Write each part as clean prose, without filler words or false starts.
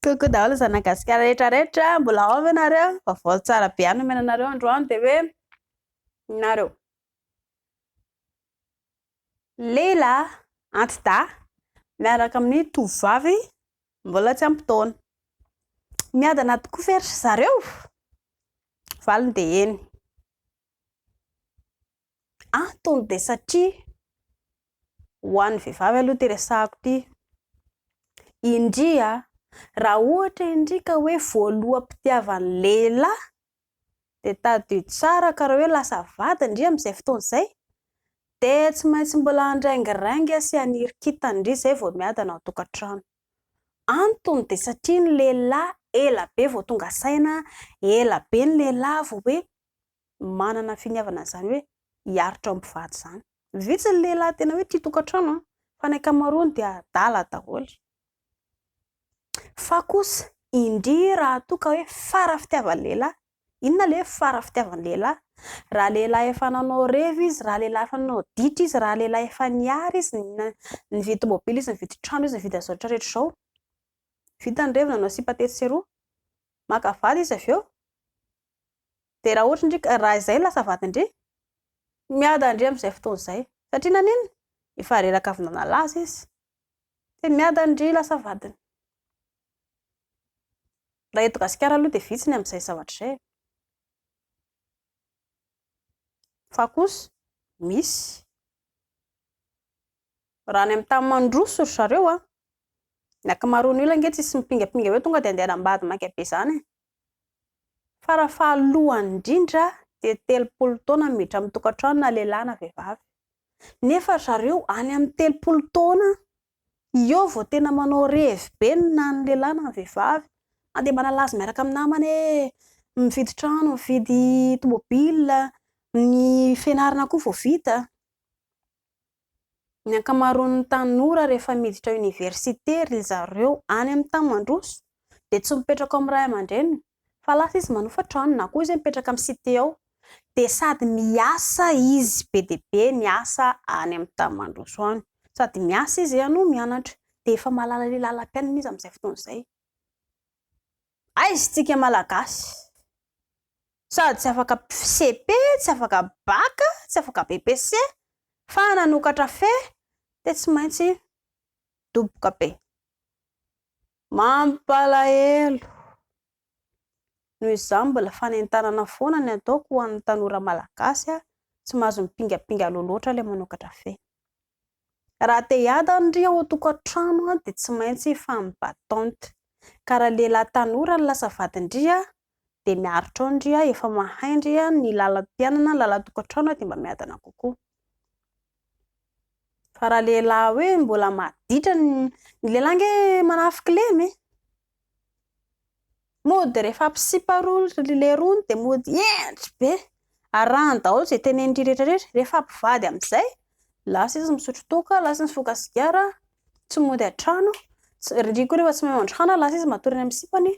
Koko daholo zanagasikara rehetrarehetra mbola ao ianareo vaovao tsara be any omena anareo androany dia hoe nareo lehilahy anti-dahy miaraka amin'ny tovovavy mbola tsy ampy taona miadana tokoa ve ry zareo valiny dia eny antony dia satria ho an'ny vehivavy aloha ty resahako ty indria raha ohatra indrika hoe voaloham-pitiavan'ny lehilahy dia tadio tsara ka raha hoe lasa vady indria amin'izay fotoana izay dia tsy maintsy mbola andraingirangy sy anirikitana indria izay vao miadana ao tokantrano. Antony dia satria ny lehilahy ela be vao tonga saina, ela be ny lehilahy vao hoe manana finiavana izany hoe hiaritra ao am-pivady izany. Vitsy ny lehilahy tena hoe tia tokantrano fa ny ankamaroany dia adala daholo. Fa kosa indria raha toa ka hoe fara fitiavan'ny lehilahy, inona ilay fara fitiavan'ny lehilahy? Raha lehilahy efa nanao reva izy, raha lehilahy efa nanao ditra izy, raha lehilahy efa niary izy, nividy mobily izy, nividy trano izy, nividy zavatra rehetra izao, vita ny reva nanao sipatety sy roa, maka vady izy avy eo dia raha ohatra indrika raha izay lasa vady indray miada indray amin'izay fotoana izay satria nanino efa reraka avy nanalaza izy dia miada indray lasa vadiny. Raha eto Gasikara aloha dia vitsy ny amin'izay zavatra izay fa kosa misy raha ny amin'ny tany mandroso ry zareo ny ankamaroan'ny olona ange tsisy mipingapinga hoe tonga dia andeha hanambady maika be izany fa raha fahalohany indrindra dia 30 taona miditra amin'ny tokantrano na lehilahy na vehivavy nefa zareo any amin'ny 30 taona eo vao tena manao revy be na ny lehilahy na ny vehivavy andeha manalaza miaraka amin'ny namany mividy trano, mividy tomobila, ny fianarana koa vao vita. Ny ankamaroan'ny tanora rehefa miditra oniversite ry zareo any amin'ny tany mandroso dia tsy mipetraka amin'ny ray aman-dreniny fa lasa izy manofa trano na koa izy mipetraka amin'ny cité ao dia sady miasa izy be dia be miasa any amin'ny tany mandroso any, sady miasa izy no mianatra dia efa mahalala ilay lalam-piainana izy amin'izay fotoana izay. Aizintsika malagasy sady tsy afaka CP, tsy afaka BAC, tsy afaka BPC fa nanokatra fe dia tsy maintsy doboka be. Mampalahelo noho izany mbola fanentanana foana ny ataoko ho an'ny tanora malagasy tsy mahazo mipingapinga loatra ilay manokatra fe. Raha te hiada indray ao an-tokantrano dia tsy maintsy fampibatante ka raha lehilahy tanora ny lasa vady indray dia miaritra ao indray efa mahay indray ny lalam-piainana, lalan-tokantrano dia mba miadana kokoa. Fa raha lehilahy hoe mbola maditra ny lehilahy ange manafika lemy mody rehefa ampisiparo ilay rony dia mody endry be arahany daholo izay tenenindry rehetrarehetra rehefa ampivady amin'izay lasa izy misotro toaka, lasa izy mifoka sigara, tsy mody an-trano, indrindra koa rehefa tsy mahay mandrohana lasa izy matory any amin'ny sipany,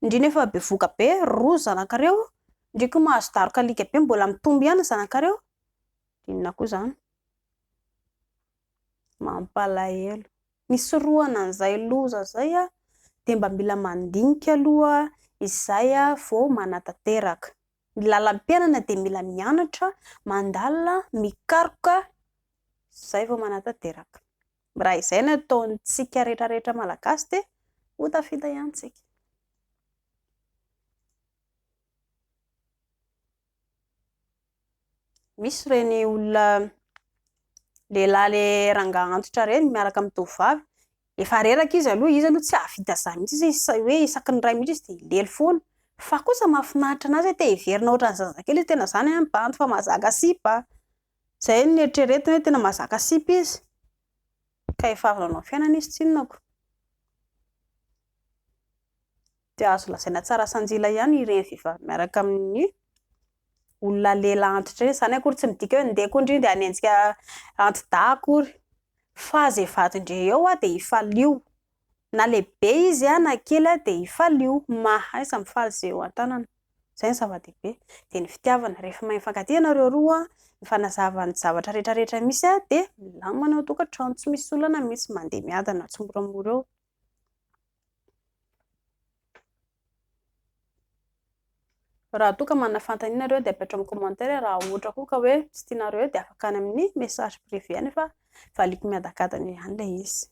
indrindra efa bevoka be roa zanakareo, indrindra koa mahazo daroka alika be mbola mitombo ihany zanakareo, inona koa izany? Mampalahelo. Misy roana an'izay loza izay dia mba mila mandinika aloha izay vao manatanteraka. Ny lalam-piainana dia mila mianatra, mandalina, mikaroka izay vao manatanteraka. Raha izay no ataontsika rehetrarehetra malagasy dia ho tafita ihany tsika. Misy ireny olona lehilahy le rangahy antitra ireny miaraka amin'ny tovovavy efa reraka izy aloha tsy ahavita izany mihitsy izy hoe isaky ny ray mihitsy izy dia lelo foana fa kosa mahafinaritra anazy te hiverina ohatran'ny zazakely izy tena izany mibanto fa mahazaka sipa izay ny eritreretiny hoe tena mahazaka sipa izy ka efa avy nanao fiainana izy tsy inona koa dia azo lazaina tsara sanjila ihany ireny vehivavy miaraka amin'ny olona lehilahy antitra ireny. Izany akory tsy midika hoe andeha koa indrindra dia hanenjika anti-dahy akory fa izay vady indray eo dia hifalio na lehibe izy na kely dia hifalio, mahaiza mifaly izay eo an-tanana, izay ny zava-dehibe. Dia ny fitiavana rehefa mahay mifankatia ianareo roa ny fanazava ny zavatra rehetrarehetra misy dia milamina ao tokantrano, tsy misy olana mihitsy mandeha miadana tsy moramora eo. Raha toa ka manafantana ianareo dia apetro amin'ny commentaire raha ohatra koa ka hoe tsy tianareo dia afaka any amin'ny message privé any fa valiko miadakadana ihany ilay izy.